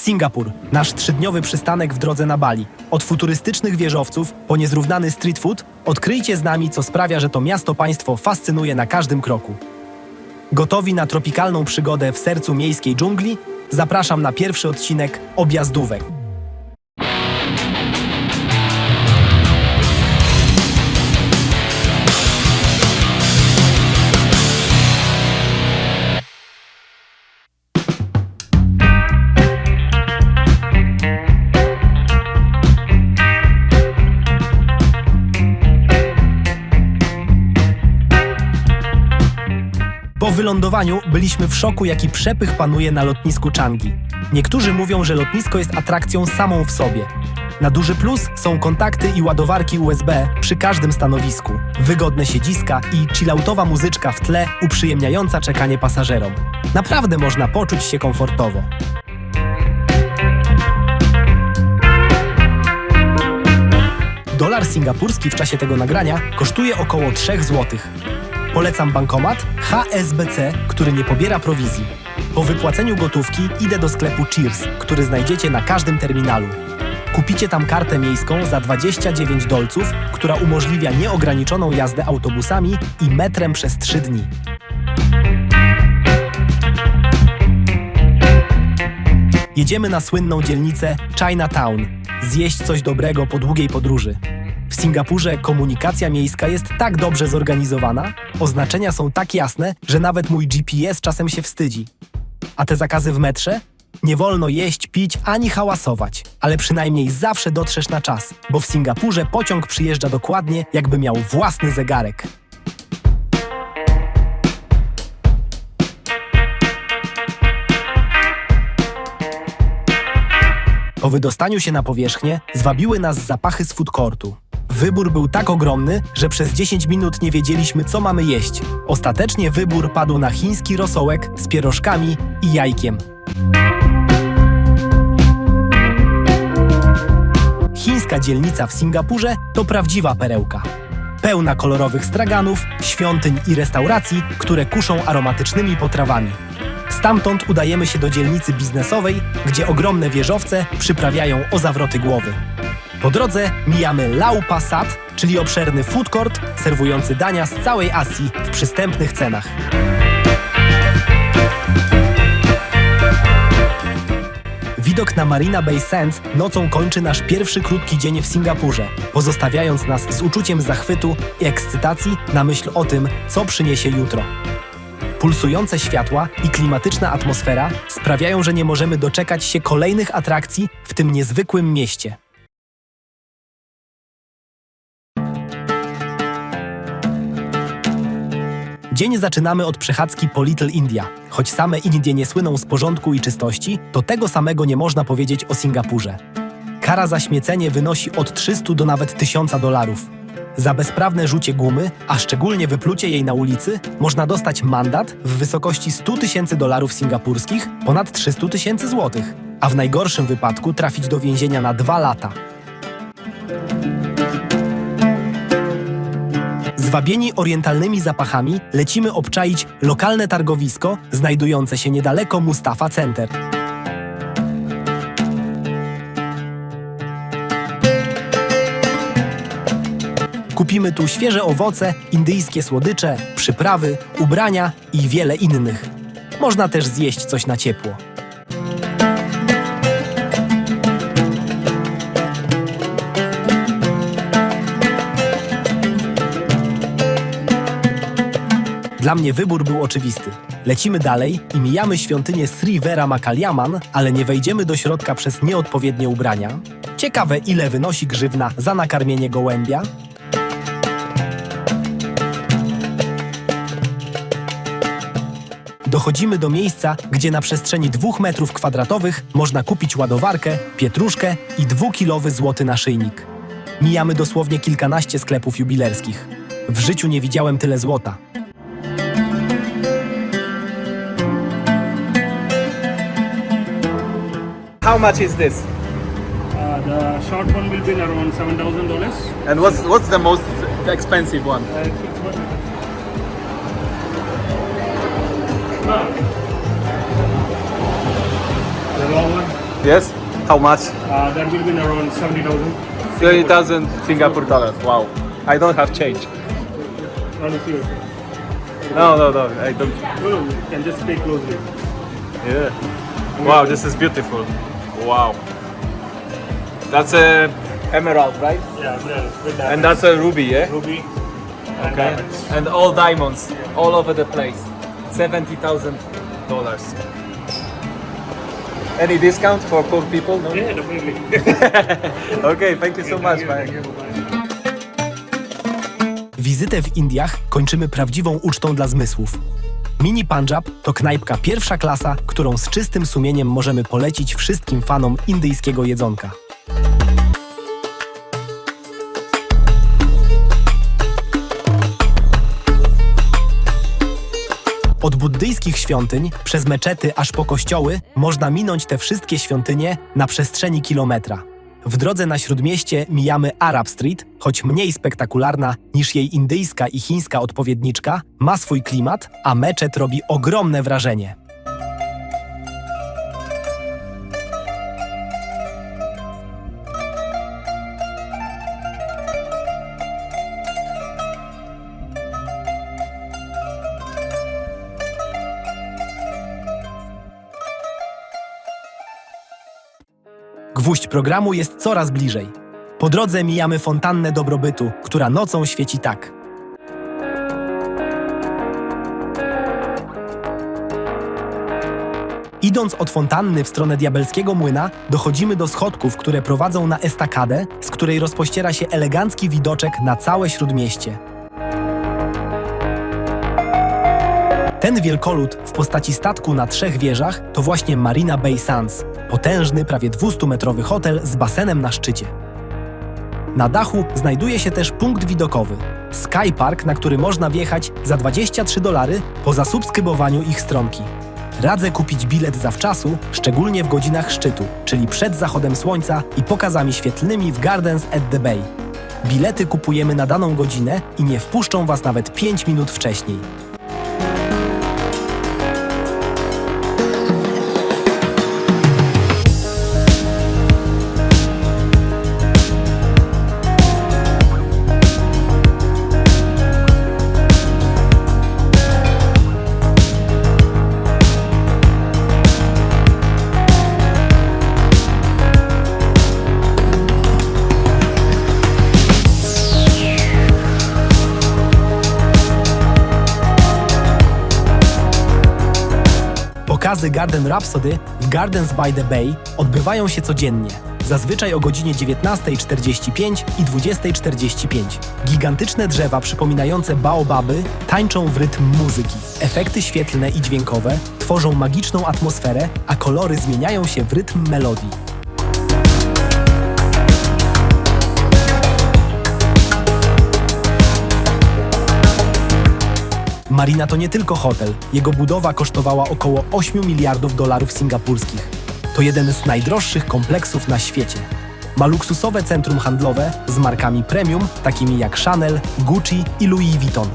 Singapur, nasz 3-dniowy przystanek w drodze na Bali. Od futurystycznych wieżowców po niezrównany street food, odkryjcie z nami, co sprawia, że to miasto-państwo fascynuje na każdym kroku. Gotowi na tropikalną przygodę w sercu miejskiej dżungli? Zapraszam na pierwszy odcinek Objazdówek. Po wylądowaniu byliśmy w szoku, jaki przepych panuje na lotnisku Changi. Niektórzy mówią, że lotnisko jest atrakcją samą w sobie. Na duży plus są kontakty i ładowarki USB przy każdym stanowisku, wygodne siedziska i chilloutowa muzyczka w tle uprzyjemniająca czekanie pasażerom. Naprawdę można poczuć się komfortowo. Dolar singapurski w czasie tego nagrania kosztuje około 3 zł. Polecam bankomat HSBC, który nie pobiera prowizji. Po wypłaceniu gotówki idę do sklepu Cheers, który znajdziecie na każdym terminalu. Kupicie tam kartę miejską za $29, która umożliwia nieograniczoną jazdę autobusami i metrem przez 3 dni. Jedziemy na słynną dzielnicę Chinatown, zjeść coś dobrego po długiej podróży. W Singapurze komunikacja miejska jest tak dobrze zorganizowana, oznaczenia są tak jasne, że nawet mój GPS czasem się wstydzi. A te zakazy w metrze? Nie wolno jeść, pić ani hałasować, ale przynajmniej zawsze dotrzesz na czas, bo w Singapurze pociąg przyjeżdża dokładnie, jakby miał własny zegarek. Po wydostaniu się na powierzchnię zwabiły nas zapachy z food courtu. Wybór był tak ogromny, że przez 10 minut nie wiedzieliśmy, co mamy jeść. Ostatecznie wybór padł na chiński rosołek z pierożkami i jajkiem. Chińska dzielnica w Singapurze to prawdziwa perełka. Pełna kolorowych straganów, świątyń i restauracji, które kuszą aromatycznymi potrawami. Stamtąd udajemy się do dzielnicy biznesowej, gdzie ogromne wieżowce przyprawiają o zawroty głowy. Po drodze mijamy Lau Pa Sat, czyli obszerny food court serwujący dania z całej Azji w przystępnych cenach. Widok na Marina Bay Sands nocą kończy nasz pierwszy krótki dzień w Singapurze, pozostawiając nas z uczuciem zachwytu i ekscytacji na myśl o tym, co przyniesie jutro. Pulsujące światła i klimatyczna atmosfera sprawiają, że nie możemy doczekać się kolejnych atrakcji w tym niezwykłym mieście. Dzień zaczynamy od przechadzki po Little India. Choć same Indie nie słyną z porządku i czystości, to tego samego nie można powiedzieć o Singapurze. Kara za śmiecenie wynosi od 300 do nawet $1000. Za bezprawne rzucie gumy, a szczególnie wyplucie jej na ulicy, można dostać mandat w wysokości $100,000 singapurskich, ponad 300,000 złotych, a w najgorszym wypadku trafić do więzienia na 2 lata. Zwabieni orientalnymi zapachami lecimy obczaić lokalne targowisko znajdujące się niedaleko Mustafa Center. Kupimy tu świeże owoce, indyjskie słodycze, przyprawy, ubrania i wiele innych. Można też zjeść coś na ciepło. Dla mnie wybór był oczywisty. Lecimy dalej i mijamy świątynię Sri Veeramakaliamman, ale nie wejdziemy do środka przez nieodpowiednie ubrania. Ciekawe, ile wynosi grzywna za nakarmienie gołębia. Dochodzimy do miejsca, gdzie na przestrzeni 2 metrów kwadratowych można kupić ładowarkę, pietruszkę i 2-kilowy złoty naszyjnik. Mijamy dosłownie kilkanaście sklepów jubilerskich. W życiu nie widziałem tyle złota. How much is this? The short one will be around $7,000. And what's the most expensive one? The long one. Yes? How much? That will be around 70,000. 30,000 Singapore dollars. Wow. I don't have change. Not a few. No, I don't. No, you can just pay closely. Yeah. Wow, this is beautiful. Wow. That's a emerald, right? Yeah, with And that's a ruby, yeah? ruby and Okay. diamonds. And all diamonds, all over the place. $70,000. Any discount for poor people? No? Yeah, definitely. Okay, thank you so much, man. Thank you. Bye. Wizytę w Indiach kończymy prawdziwą ucztą dla zmysłów. Mini Punjab to knajpka pierwsza klasa, którą z czystym sumieniem możemy polecić wszystkim fanom indyjskiego jedzonka. Od buddyjskich świątyń, przez meczety aż po kościoły, można minąć te wszystkie świątynie na przestrzeni kilometra. W drodze na Śródmieście mijamy Arab Street, choć mniej spektakularna niż jej indyjska i chińska odpowiedniczka, ma swój klimat, a meczet robi ogromne wrażenie. Gwóźdź programu jest coraz bliżej. Po drodze mijamy fontannę dobrobytu, która nocą świeci tak. Idąc od fontanny w stronę Diabelskiego Młyna, dochodzimy do schodków, które prowadzą na estakadę, z której rozpościera się elegancki widoczek na całe Śródmieście. Ten wielkolud w postaci statku na 3 wieżach to właśnie Marina Bay Sands, potężny, prawie 200-metrowy hotel z basenem na szczycie. Na dachu znajduje się też punkt widokowy – Sky Park, na który można wjechać za $23 po zasubskrybowaniu ich stronki. Radzę kupić bilet zawczasu, szczególnie w godzinach szczytu, czyli przed zachodem słońca i pokazami świetlnymi w Gardens at the Bay. Bilety kupujemy na daną godzinę i nie wpuszczą Was nawet 5 minut wcześniej. Pokazy Garden Rhapsody w Gardens by the Bay odbywają się codziennie, zazwyczaj o godzinie 19:45 i 20:45. Gigantyczne drzewa przypominające baobaby tańczą w rytm muzyki. Efekty świetlne i dźwiękowe tworzą magiczną atmosferę, a kolory zmieniają się w rytm melodii. Marina to nie tylko hotel. Jego budowa kosztowała około $8 miliardów singapurskich. To jeden z najdroższych kompleksów na świecie. Ma luksusowe centrum handlowe z markami premium, takimi jak Chanel, Gucci i Louis Vuitton.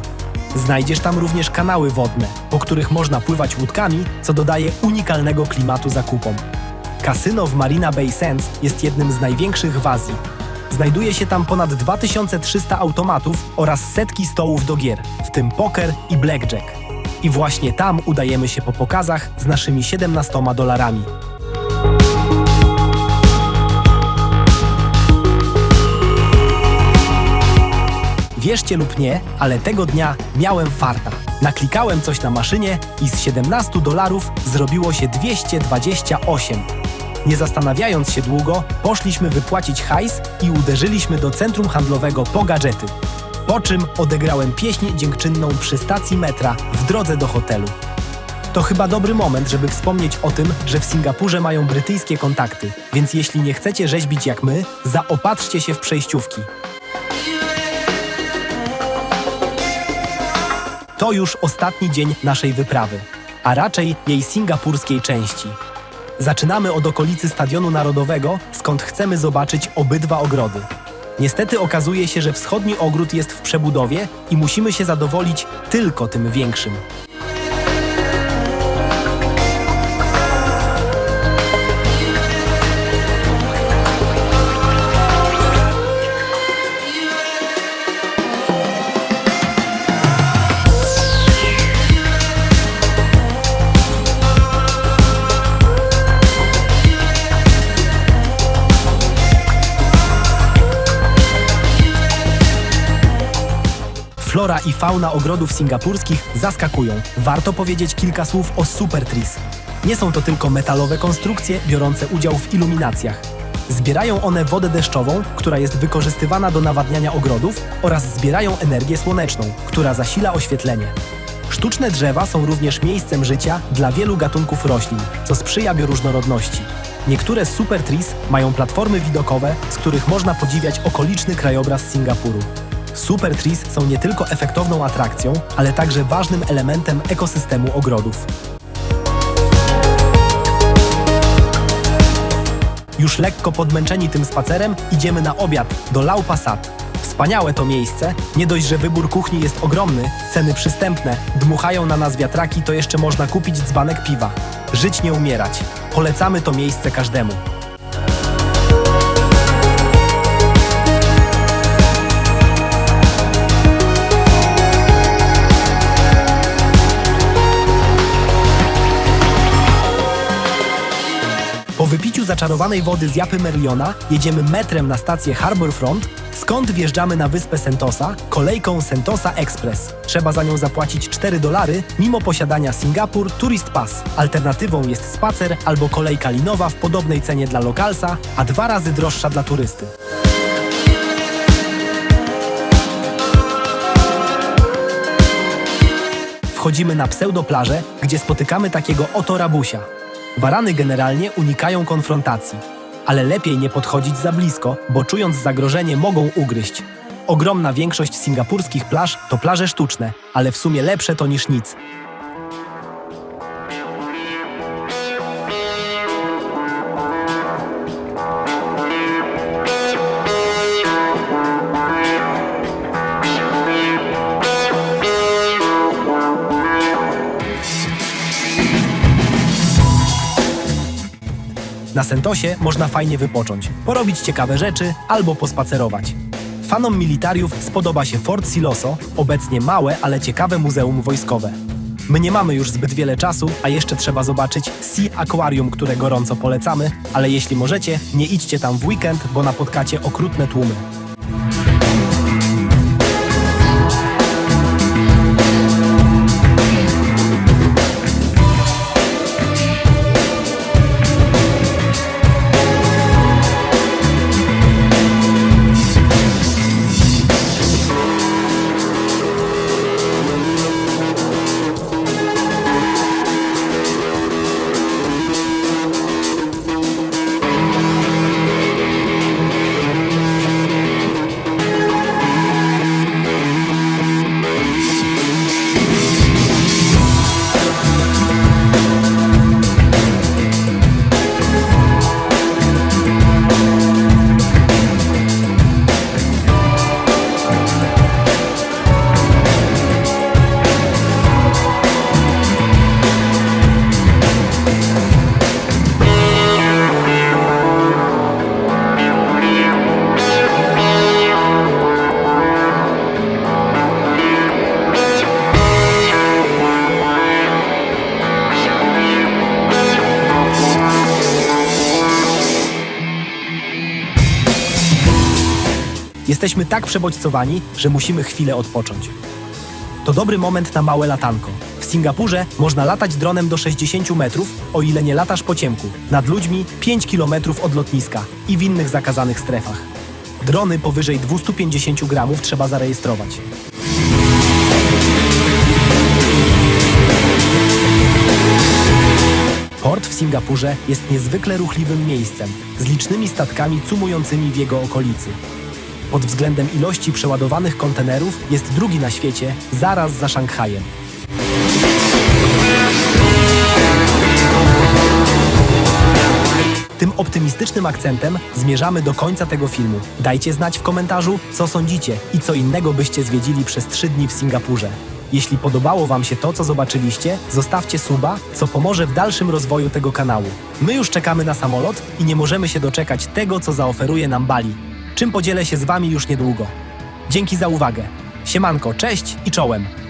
Znajdziesz tam również kanały wodne, po których można pływać łódkami, co dodaje unikalnego klimatu zakupom. Kasyno w Marina Bay Sands jest jednym z największych w Azji. Znajduje się tam ponad 2300 automatów oraz setki stołów do gier, w tym poker i blackjack. I właśnie tam udajemy się po pokazach z naszymi $17. Wierzcie lub nie, ale tego dnia miałem farta. Naklikałem coś na maszynie i z $17 zrobiło się 228. Nie zastanawiając się długo, poszliśmy wypłacić hajs i uderzyliśmy do centrum handlowego po gadżety. Po czym odegrałem pieśń dziękczynną przy stacji metra w drodze do hotelu. To chyba dobry moment, żeby wspomnieć o tym, że w Singapurze mają brytyjskie kontakty, więc jeśli nie chcecie rzeźbić jak my, zaopatrzcie się w przejściówki. To już ostatni dzień naszej wyprawy, a raczej jej singapurskiej części. Zaczynamy od okolicy Stadionu Narodowego, skąd chcemy zobaczyć obydwa ogrody. Niestety okazuje się, że wschodni ogród jest w przebudowie i musimy się zadowolić tylko tym większym. i fauna ogrodów singapurskich zaskakują. Warto powiedzieć kilka słów o Super Trees. Nie są to tylko metalowe konstrukcje biorące udział w iluminacjach. Zbierają one wodę deszczową, która jest wykorzystywana do nawadniania ogrodów, oraz zbierają energię słoneczną, która zasila oświetlenie. Sztuczne drzewa są również miejscem życia dla wielu gatunków roślin, co sprzyja bioróżnorodności. Niektóre Super Trees mają platformy widokowe, z których można podziwiać okoliczny krajobraz Singapuru. Super Trees są nie tylko efektowną atrakcją, ale także ważnym elementem ekosystemu ogrodów. Już lekko podmęczeni tym spacerem idziemy na obiad do Lau Pa Sat. Wspaniałe to miejsce, nie dość, że wybór kuchni jest ogromny, ceny przystępne, dmuchają na nas wiatraki, to jeszcze można kupić dzbanek piwa. Żyć nie umierać. Polecamy to miejsce każdemu. Po wypiciu zaczarowanej wody z Japy Merliona jedziemy metrem na stację Harbourfront, skąd wjeżdżamy na wyspę Sentosa kolejką Sentosa Express. Trzeba za nią zapłacić $4 mimo posiadania Singapore Tourist Pass. Alternatywą jest spacer albo kolejka linowa w podobnej cenie dla lokalsa, a 2 razy droższa dla turysty. Wchodzimy na pseudoplażę, gdzie spotykamy takiego oto rabusia. Warany generalnie unikają konfrontacji, ale lepiej nie podchodzić za blisko, bo czując zagrożenie mogą ugryźć. Ogromna większość singapurskich plaż to plaże sztuczne, ale w sumie lepsze to niż nic. Na Sentosie można fajnie wypocząć, porobić ciekawe rzeczy albo pospacerować. Fanom militariów spodoba się Fort Siloso, obecnie małe, ale ciekawe muzeum wojskowe. My nie mamy już zbyt wiele czasu, a jeszcze trzeba zobaczyć Sea Aquarium, które gorąco polecamy, ale jeśli możecie, nie idźcie tam w weekend, bo napotkacie okrutne tłumy. Jesteśmy tak przebodźcowani, że musimy chwilę odpocząć. To dobry moment na małe latanko. W Singapurze można latać dronem do 60 metrów, o ile nie latasz po ciemku. Nad ludźmi 5 km od lotniska i w innych zakazanych strefach. Drony powyżej 250 gramów trzeba zarejestrować. Port w Singapurze jest niezwykle ruchliwym miejscem, z licznymi statkami cumującymi w jego okolicy. Pod względem ilości przeładowanych kontenerów jest drugi na świecie, zaraz za Szanghajem. Tym optymistycznym akcentem zmierzamy do końca tego filmu. Dajcie znać w komentarzu, co sądzicie i co innego byście zwiedzili przez 3 dni w Singapurze. Jeśli podobało Wam się to, co zobaczyliście, zostawcie suba, co pomoże w dalszym rozwoju tego kanału. My już czekamy na samolot i nie możemy się doczekać tego, co zaoferuje nam Bali, czym podzielę się z Wami już niedługo. Dzięki za uwagę. Siemanko, cześć i czołem!